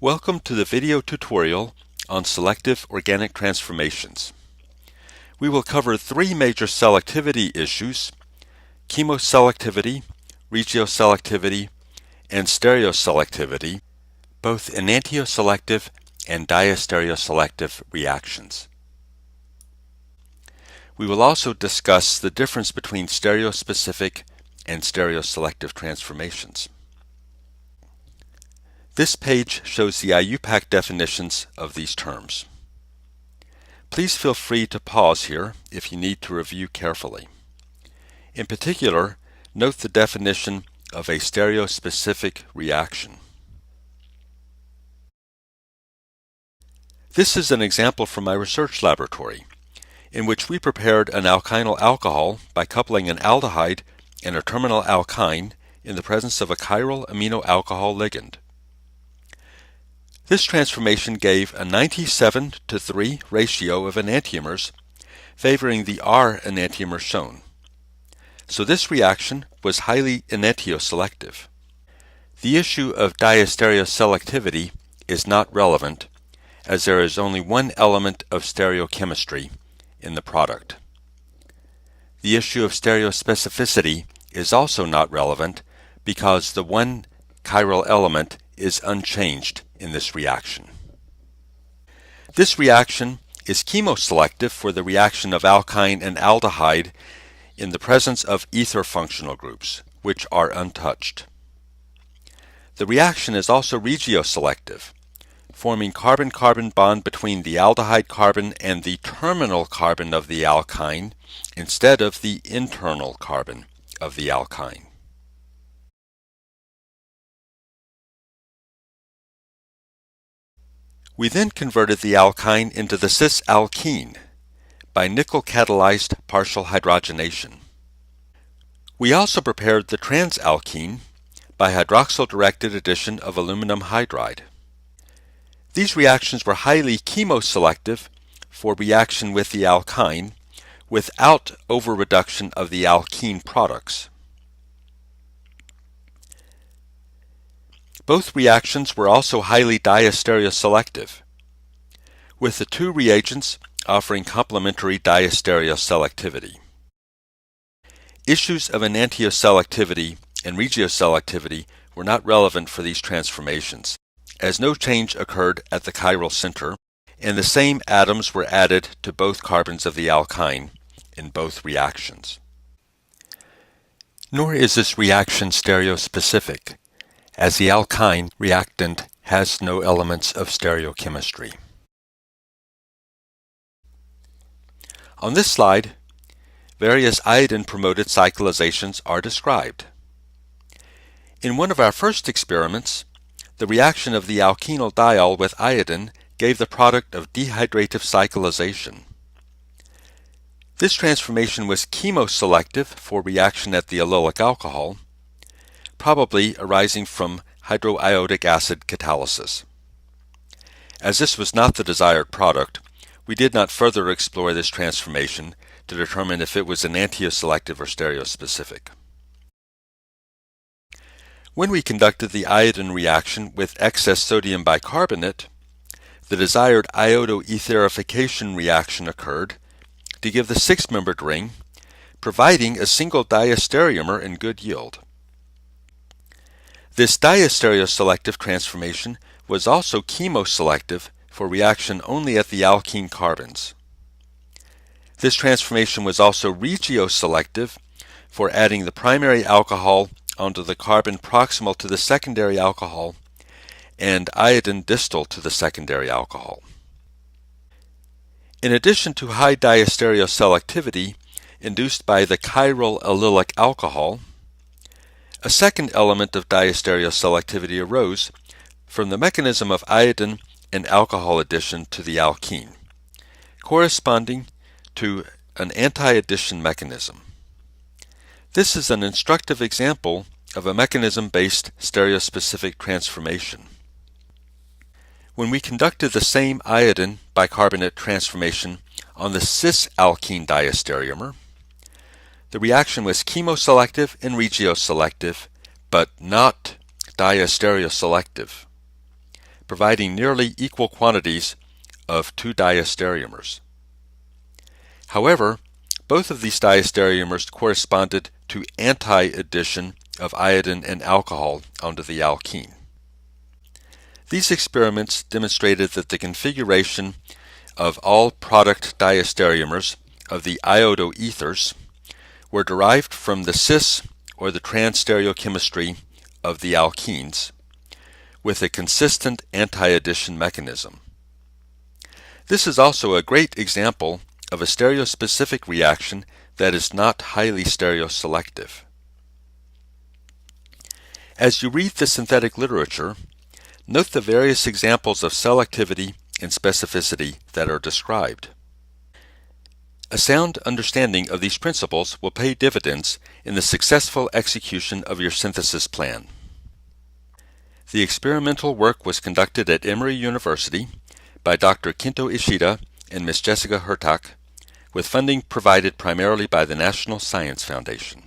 Welcome to the video tutorial on selective organic transformations. We will cover three major selectivity issues: chemoselectivity, regioselectivity, and stereoselectivity, both enantioselective and diastereoselective reactions. We will also discuss the difference between stereospecific and stereoselective transformations. This page shows the IUPAC definitions of these terms. Please feel free to pause here if you need to review carefully. In particular, note the definition of a stereospecific reaction. This is an example from my research laboratory, in which we prepared an alkynyl alcohol by coupling an aldehyde and a terminal alkyne in the presence of a chiral amino alcohol ligand. This transformation gave a 97:3 ratio of enantiomers, favoring the R enantiomer shown. So this reaction was highly enantioselective. The issue of diastereoselectivity is not relevant, as there is only one element of stereochemistry in the product. The issue of stereospecificity is also not relevant because the one chiral element is unchanged in this reaction. This reaction is chemoselective for the reaction of alkyne and aldehyde in the presence of ether functional groups, which are untouched. The reaction is also regioselective, forming carbon-carbon bond between the aldehyde carbon and the terminal carbon of the alkyne instead of the internal carbon of the alkyne. We then converted the alkyne into the cis-alkene by nickel-catalyzed partial hydrogenation. We also prepared the trans-alkene by hydroxyl-directed addition of aluminum hydride. These reactions were highly chemoselective for reaction with the alkyne without overreduction of the alkene products. Both reactions were also highly diastereoselective, with the two reagents offering complementary diastereoselectivity. Issues of enantioselectivity and regioselectivity were not relevant for these transformations, as no change occurred at the chiral center, and the same atoms were added to both carbons of the alkyne in both reactions. Nor is this reaction stereospecific, as the alkyne reactant has no elements of stereochemistry. On this slide, various iodine-promoted cyclizations are described. In one of our first experiments, the reaction of the alkenyl diol with iodine gave the product of dehydrative cyclization. This transformation was chemoselective for reaction at the allylic alcohol, probably arising from hydroiodic acid catalysis. As this was not the desired product, we did not further explore this transformation to determine if it was enantioselective or stereospecific. When we conducted the iodine reaction with excess sodium bicarbonate, the desired iodoetherification reaction occurred to give the six-membered ring, providing a single diastereomer in good yield. This diastereoselective transformation was also chemoselective for reaction only at the alkene carbons. This transformation was also regioselective for adding the primary alcohol onto the carbon proximal to the secondary alcohol and iodine distal to the secondary alcohol. In addition to high diastereoselectivity induced by the chiral allylic alcohol, a second element of diastereoselectivity arose from the mechanism of iodine and alcohol addition to the alkene, corresponding to an anti-addition mechanism. This is an instructive example of a mechanism-based stereospecific transformation. When we conducted the same iodine bicarbonate transformation on the cis-alkene diastereomer, the reaction was chemoselective and regioselective, but not diastereoselective. providing nearly equal quantities of two diastereomers. However, both of these diastereomers corresponded to anti-addition of iodine and alcohol onto the alkene. These experiments demonstrated that the configuration of all product diastereomers of the iodoethers were derived from the cis or the trans stereochemistry of the alkenes with a consistent anti-addition mechanism. This is also a great example of a stereospecific reaction that is not highly stereoselective. As you read the synthetic literature, note the various examples of selectivity and specificity that are described. A sound understanding of these principles will pay dividends in the successful execution of your synthesis plan. The experimental work was conducted at Emory University by Dr. Kento Ishida and Ms. Jessica Hertak, with funding provided primarily by the National Science Foundation.